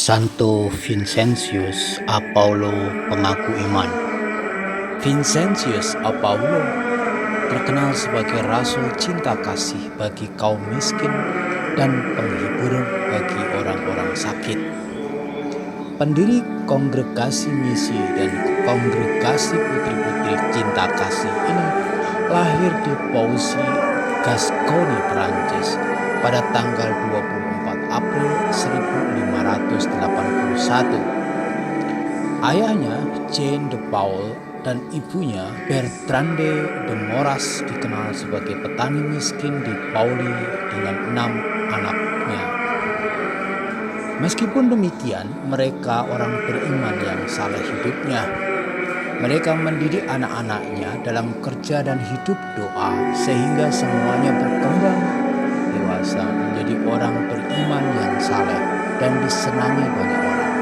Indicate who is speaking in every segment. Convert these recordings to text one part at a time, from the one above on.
Speaker 1: Santo Vincentius a Paulo pengaku iman. Vincentius a Paulo terkenal sebagai rasul cinta kasih bagi kaum miskin dan penghibur bagi orang-orang sakit. Pendiri kongregasi misi dan kongregasi putri-putri cinta kasih ini lahir di Poussy, Gascony, Prancis pada tanggal 24 April 1581. Ayahnya Jean de Paul dan ibunya Bertrande de Moras dikenal sebagai petani miskin di Pauli dengan 6 anaknya. Meskipun demikian, mereka orang beriman yang saleh hidupnya. Mereka mendidik anak-anaknya dalam kerja dan hidup doa sehingga semuanya berkembang dewasa menjadi orang beriman yang saleh dan disenangi banyak orang.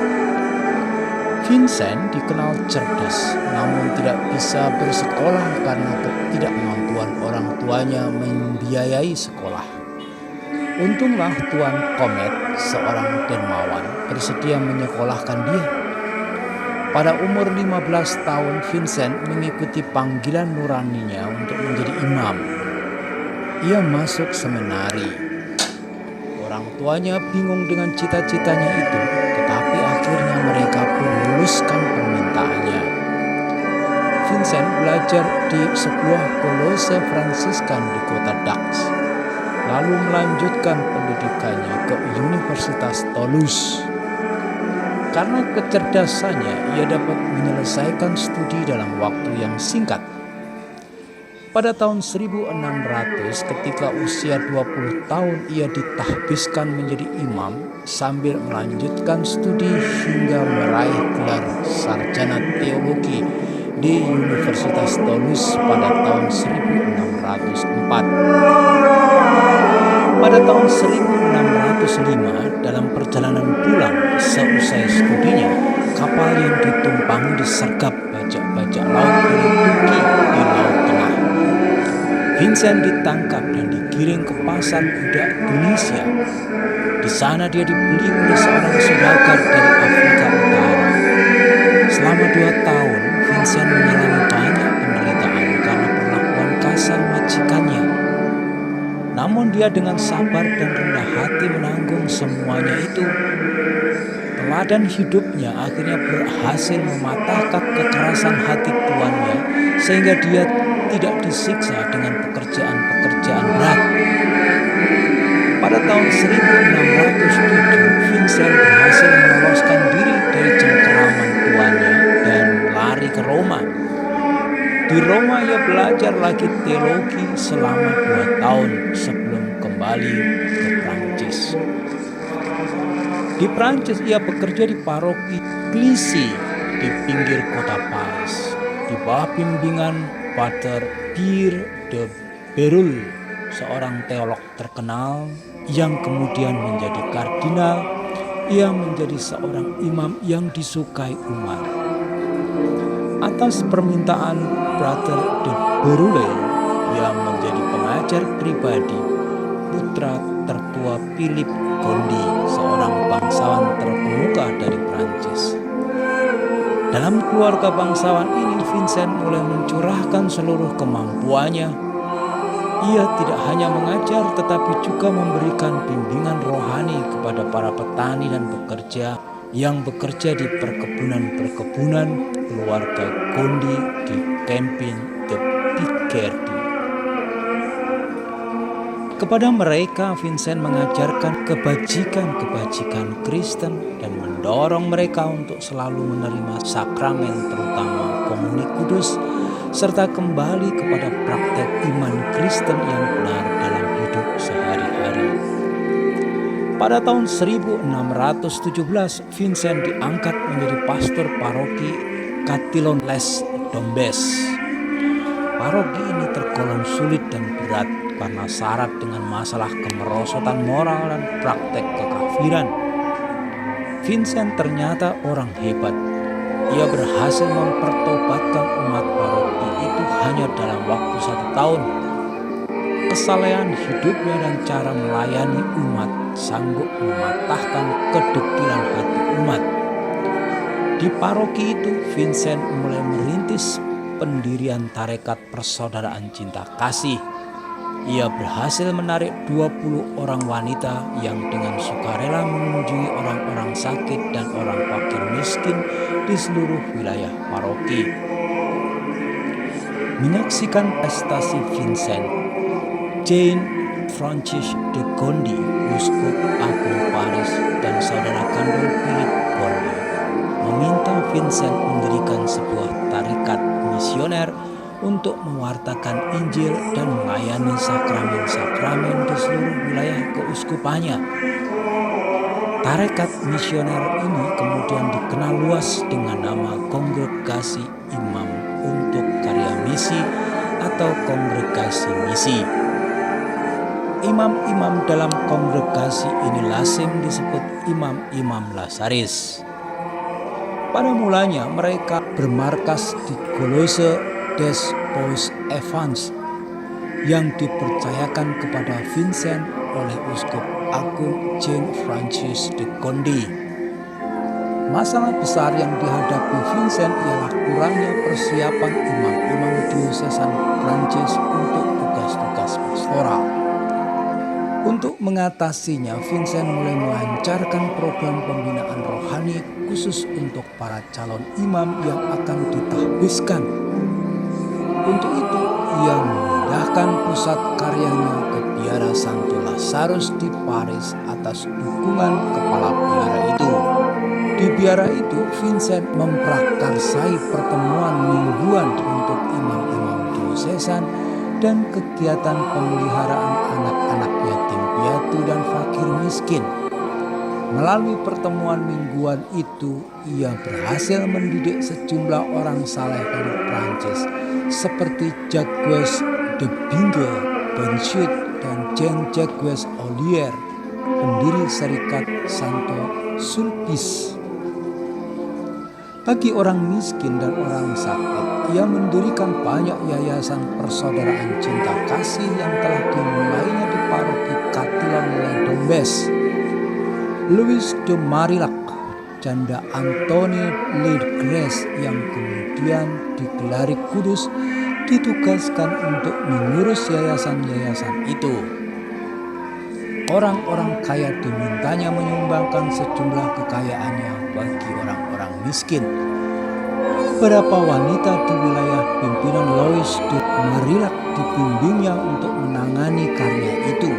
Speaker 1: Vincent dikenal cerdas, namun tidak bisa bersekolah karena ketidakmampuan orang tuanya membiayai sekolah. Untunglah Tuan Comet, seorang dermawan, bersedia menyekolahkan dia. Pada umur 15 tahun, Vincent mengikuti panggilan nuraninya untuk menjadi imam. Ia masuk seminari. Orang tuanya bingung dengan cita-citanya itu, tetapi akhirnya mereka pun meluluskan permintaannya. Vincent belajar di sebuah kolose Fransiskan di kota Dax, lalu melanjutkan pendidikannya ke Universitas Toulouse. Karena kecerdasannya, ia dapat menyelesaikan studi dalam waktu yang singkat. Pada tahun 1600, ketika usia 20 tahun, ia ditahbiskan menjadi imam sambil melanjutkan studi hingga meraih gelar sarjana teologi di Universitas Toulouse pada tahun 1604. Pada tahun 1605, dalam perjalanan pulang seusai studinya, kapal yang ditumpangi disergap bajak-bajak laut dari Turki di Laut Tengah. Vincent ditangkap dan digiring ke pasar budak Tunisia. Di sana dia dibeli oleh seorang saudagar dari Afrika Utara. Selama 2 tahun, Vincent mengalami banyak penderitaan karena perlakuan kasar majikannya. Namun dia dengan sabar dan rendah hati menanggung semuanya itu. Teladan hidupnya akhirnya berhasil mematahkan kekerasan hati tuannya sehingga dia tidak disiksa dengan pekerjaan-pekerjaan berat. Pada tahun 1607, Vincent berhasil meloloskan diri dari cengkeraman tuannya dan lari ke Roma. Di Roma ia belajar lagi teologi selama 2 tahun sebelum kembali ke Prancis. Di Prancis ia bekerja di paroki Clichy di pinggir kota Paris di bawah bimbingan Pater Pierre de Berulle, seorang teolog terkenal yang kemudian menjadi kardinal. Ia menjadi seorang imam yang disukai umat. Atas permintaan Pater de Berulle, ia menjadi pengajar pribadi putra tertua Philip Gondi, seorang bangsawan terkemuka dari Prancis. Dalam keluarga bangsawan ini, Vincent mulai mencurahkan seluruh kemampuannya. Ia tidak hanya mengajar tetapi juga memberikan bimbingan rohani kepada para petani dan pekerja yang bekerja di perkebunan-perkebunan keluarga Gondi di Campin de Picardy. Kepada mereka, Vincent mengajarkan kebajikan-kebajikan Kristen dan mendorong mereka untuk selalu menerima sakramen, terutama Komuni Kudus, serta kembali kepada praktek iman Kristen yang benar dalam hidup sehari-hari. Pada tahun 1617, Vincent diangkat menjadi pastor paroki Catillon-les-Dombes. Paroki ini tergolong sulit dan berat karena syarat dengan masalah kemerosotan moral dan praktek kekafiran. Vincent ternyata orang hebat. Ia berhasil mempertobatkan umat paroki itu hanya dalam waktu 1 tahun. kesalehan hidupnya dan cara melayani umat sanggup mematahkan kedegilan hati umat. Di paroki itu, Vincent mulai merintis pendirian tarekat persaudaraan cinta kasih. Ia berhasil menarik 20 orang wanita yang dengan sukarela mengunjungi orang-orang sakit dan orang fakir miskin di seluruh wilayah paroki. Menyaksikan prestasi Vincent, Jane Francis de Gondi, Uskup Agung Paris, dan saudara kandung Philip Gondi meminta Vincent mendirikan sebuah tarekat misioner untuk mewartakan Injil dan melayani sakramen-sakramen di seluruh wilayah keuskupannya. Tarekat misioner ini kemudian dikenal luas dengan nama Kongregasi Imam untuk Karya Misi atau Kongregasi Misi. Imam-imam dalam kongregasi ini lazim disebut imam-imam Lasaris. Pada mulanya mereka bermarkas di Colosse des Bois Evans yang dipercayakan kepada Vincent oleh Uskup Agung Jean Francis de Gondi. Masalah besar yang dihadapi Vincent ialah kurangnya persiapan imam-imam diosesan Prancis untuk tugas-tugas pastoral. Untuk mengatasinya, Vincent mulai melancarkan program pembinaan rohani khusus untuk para calon imam yang akan ditahbiskan. Untuk itu, ia memindahkan pusat karyanya ke Biara Santo Lazarus di Paris atas dukungan kepala biara itu. Di biara itu, Vincent memprakarsai pertemuan mingguan untuk imam-imam diosesan dan kegiatan pemeliharaan anak-anak yatim piatu dan fakir miskin. Melalui pertemuan mingguan itu, ia berhasil mendidik sejumlah orang saleh dari Prancis seperti Jacques de Bingue, Benchut, dan Jean-Jacques Ollier, pendiri Serikat Santo Sulpice. Bagi orang miskin dan orang sakit, ia mendirikan banyak yayasan persaudaraan cinta kasih yang telah dimulainya di paroki Catillon-les-Dombes. Louis de Marillac, janda Anthony Ledgres yang kemudian digelari kudus, ditugaskan untuk mengurus yayasan-yayasan itu. Orang-orang kaya dimintanya menyumbangkan sejumlah kekayaannya bagi orang-orang miskin. Beberapa wanita di wilayah pimpinan Louis de Marillac dibimbingnya untuk menangani karya itu.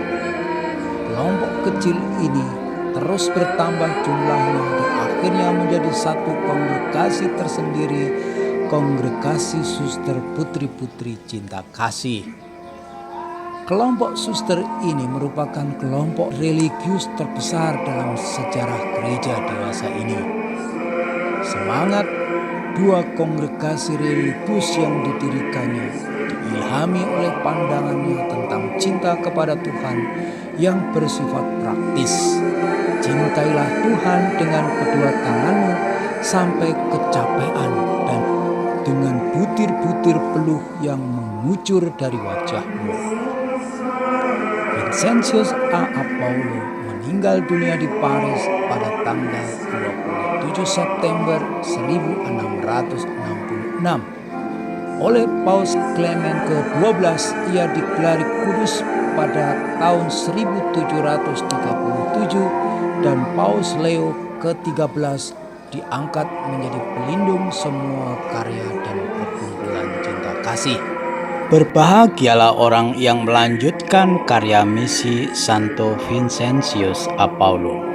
Speaker 1: Kelompok kecil ini terus bertambah jumlahnya dan akhirnya menjadi satu kongregasi tersendiri, Kongregasi Suster Putri-Putri Cinta Kasih. Kelompok suster ini merupakan kelompok religius terbesar dalam sejarah gereja dewasa ini. Semangat dua kongregasi religius yang didirikannya diilhami oleh pandangannya tentang cinta kepada Tuhan yang bersifat praktis. Cintailah Tuhan dengan kedua tanganmu sampai kecapean dan dengan butir-butir peluh yang mengucur dari wajahmu. Vincentius A. Apollo meninggal dunia di Paris pada tanggal 27 September 1666. Oleh Paus Clement ke-12, ia digelari kudus pada tahun 1737 dan Paus Leo ke-13 diangkat menjadi pelindung semua karya dan perkumpulan cinta kasih. Berbahagialah orang yang melanjutkan karya misi Santo Vincentius Apollo.